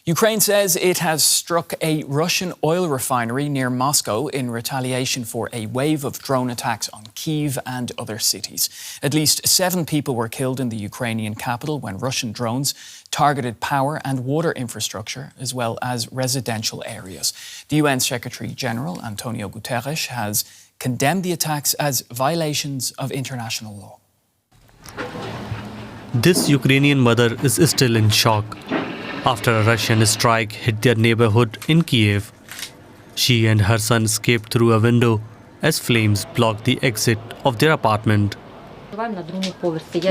Ukraine says it has struck a Russian oil refinery near Moscow in retaliation for a wave of drone attacks on Kyiv and other cities. At least 7 people were killed in the Ukrainian capital when Russian drones targeted power and water infrastructure as well as residential areas. The UN Secretary-General Antonio Guterres has condemned the attacks as violations of international law. This Ukrainian mother is still in shock after a Russian strike hit their neighborhood in Kyiv. She and her son escaped through a window as flames blocked the exit of their apartment.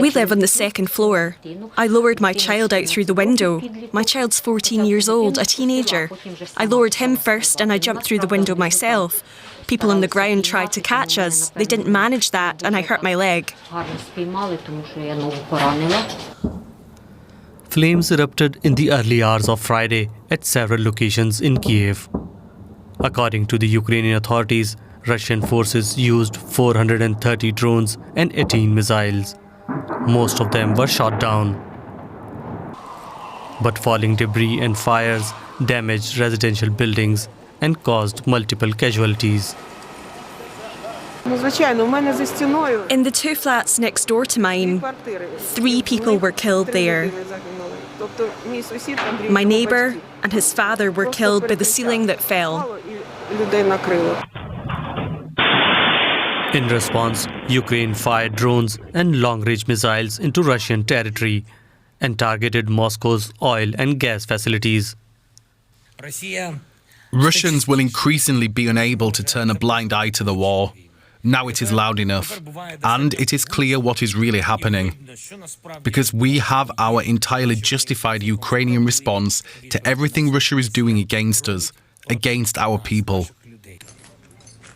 We live on the second floor. I lowered my child out through the window. My child's 14 years old, a teenager. I lowered him first and I jumped through the window myself. People on the ground tried to catch us. They didn't manage that and I hurt my leg. Flames erupted in the early hours of Friday at several locations in Kyiv. According to the Ukrainian authorities, Russian forces used 430 drones and 18 missiles. Most of them were shot down. But falling debris and fires damaged residential buildings and caused multiple casualties. In the 2 flats next door to mine, 3 people were killed there. My neighbour and his father were killed by the ceiling that fell. In response, Ukraine fired drones and long-range missiles into Russian territory and targeted Moscow's oil and gas facilities. Russians will increasingly be unable to turn a blind eye to the war. Now it is loud enough, and it is clear what is really happening. Because we have our entirely justified Ukrainian response to everything Russia is doing against us, against our people.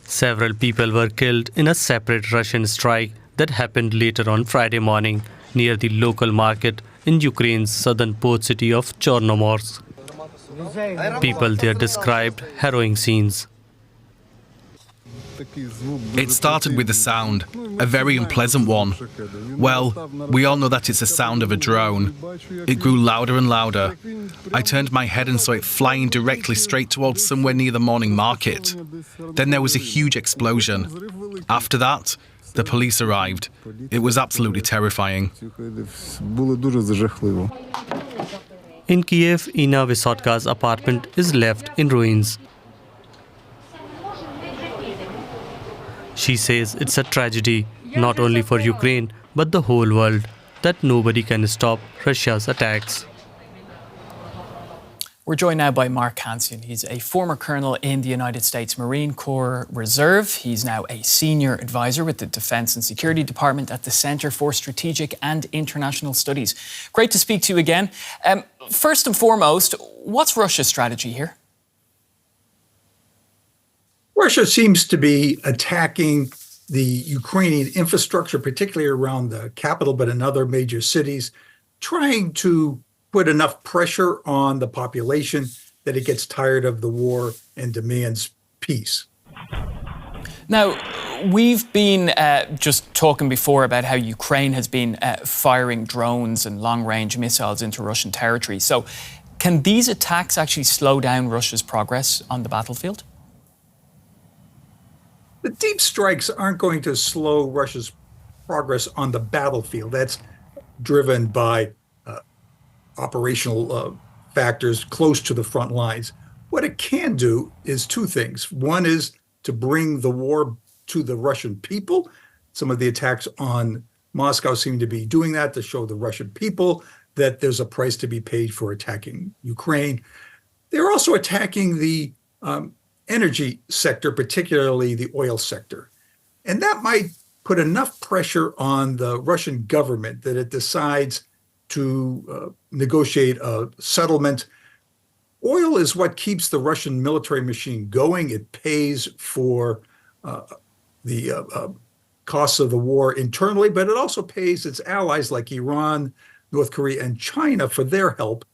Several people were killed in a separate Russian strike that happened later on Friday morning near the local market in Ukraine's southern port city of Chornomorsk. People there described harrowing scenes. It started with a sound, a very unpleasant one. Well, we all know that it's the sound of a drone. It grew louder and louder. I turned my head and saw it flying directly straight towards somewhere near the morning market. Then there was a huge explosion. After that, the police arrived. It was absolutely terrifying. In Kyiv, Ina Vysotka's apartment is left in ruins. She says it's a tragedy, not only for Ukraine, but the whole world, that nobody can stop Russia's attacks. We're joined now by Mark Cancian. He's a former colonel in the United States Marine Corps Reserve. He's now a senior advisor with the Defense and Security Department at the Center for Strategic and International Studies. Great to speak to you again. First and foremost, what's Russia's strategy here? Russia seems to be attacking the Ukrainian infrastructure, particularly around the capital, but in other major cities, trying to put enough pressure on the population that it gets tired of the war and demands peace. Now, we've been just talking before about how Ukraine has been firing drones and long-range missiles into Russian territory. So can these attacks actually slow down Russia's progress on the battlefield? The deep strikes aren't going to slow Russia's progress on the battlefield. That's driven by operational factors close to the front lines. What it can do is 2 things. One is to bring the war to the Russian people. Some of the attacks on Moscow seem to be doing that, to show the Russian people that there's a price to be paid for attacking Ukraine. They're also attacking the energy sector, particularly the oil sector. And that might put enough pressure on the Russian government that it decides to negotiate a settlement. Oil is what keeps the Russian military machine going. It pays for the costs of the war internally, but it also pays its allies like Iran, North Korea, and China for their help.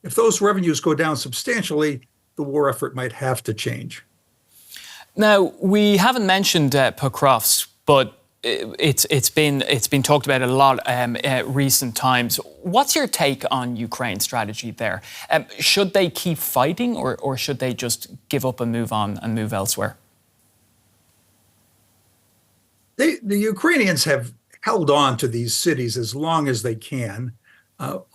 If those revenues go down substantially, the war effort might have to change. Now, we haven't mentioned Pokrovsk, but it's been talked about a lot recent times. What's your take on Ukraine's strategy there? Should they keep fighting, or should they just give up and move on and move elsewhere? The Ukrainians have held on to these cities as long as they can,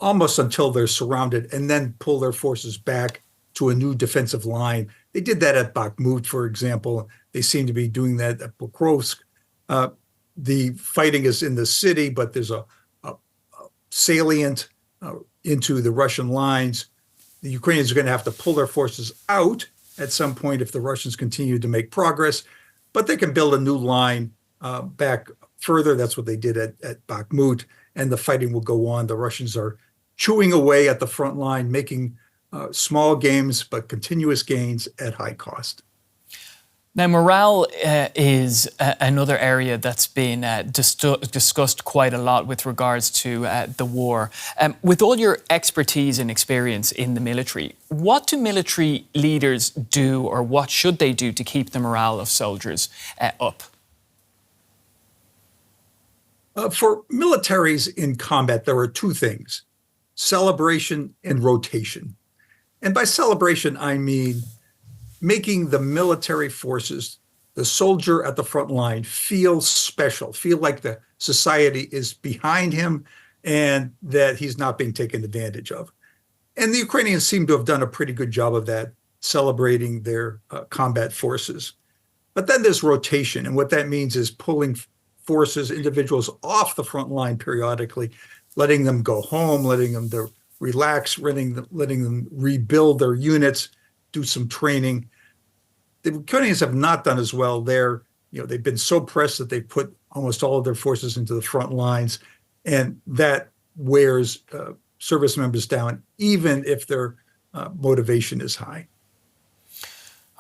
almost until they're surrounded, and then pull their forces back to a new defensive line. They did that at Bakhmut, for example. They seem to be doing that at Pokrovsk. The fighting is in the city, but there's a salient into the Russian lines. The Ukrainians are going to have to pull their forces out at some point if the Russians continue to make progress, but they can build a new line back further. That's what they did at Bakhmut, and the fighting will go on. The Russians are chewing away at the front line, making small gains, but continuous gains at high cost. Now, morale is another area that's been discussed quite a lot with regards to the war. With all your expertise and experience in the military, what do military leaders do, or what should they do to keep the morale of soldiers up? For militaries in combat, there are two things: celebration and rotation. And by celebration, I mean making the military forces, the soldier at the front line, feel special, feel like the society is behind him and that he's not being taken advantage of. And the Ukrainians seem to have done a pretty good job of that, celebrating their combat forces. But then there's rotation, and what that means is pulling forces, individuals off the front line periodically, letting them go home, letting them relax, letting them rebuild their units, do some training. The Ukrainians have not done as well there. They've been so pressed that they put almost all of their forces into the front lines, and that wears service members down, even if their motivation is high.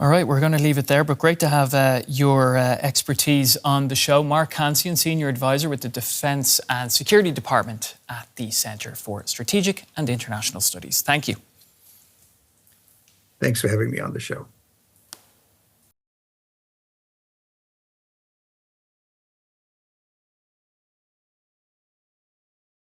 All right, we're going to leave it there, but great to have your expertise on the show. Mark Cancian, Senior Advisor with the Defence and Security Department at the Centre for Strategic and International Studies. Thank you. Thanks for having me on the show.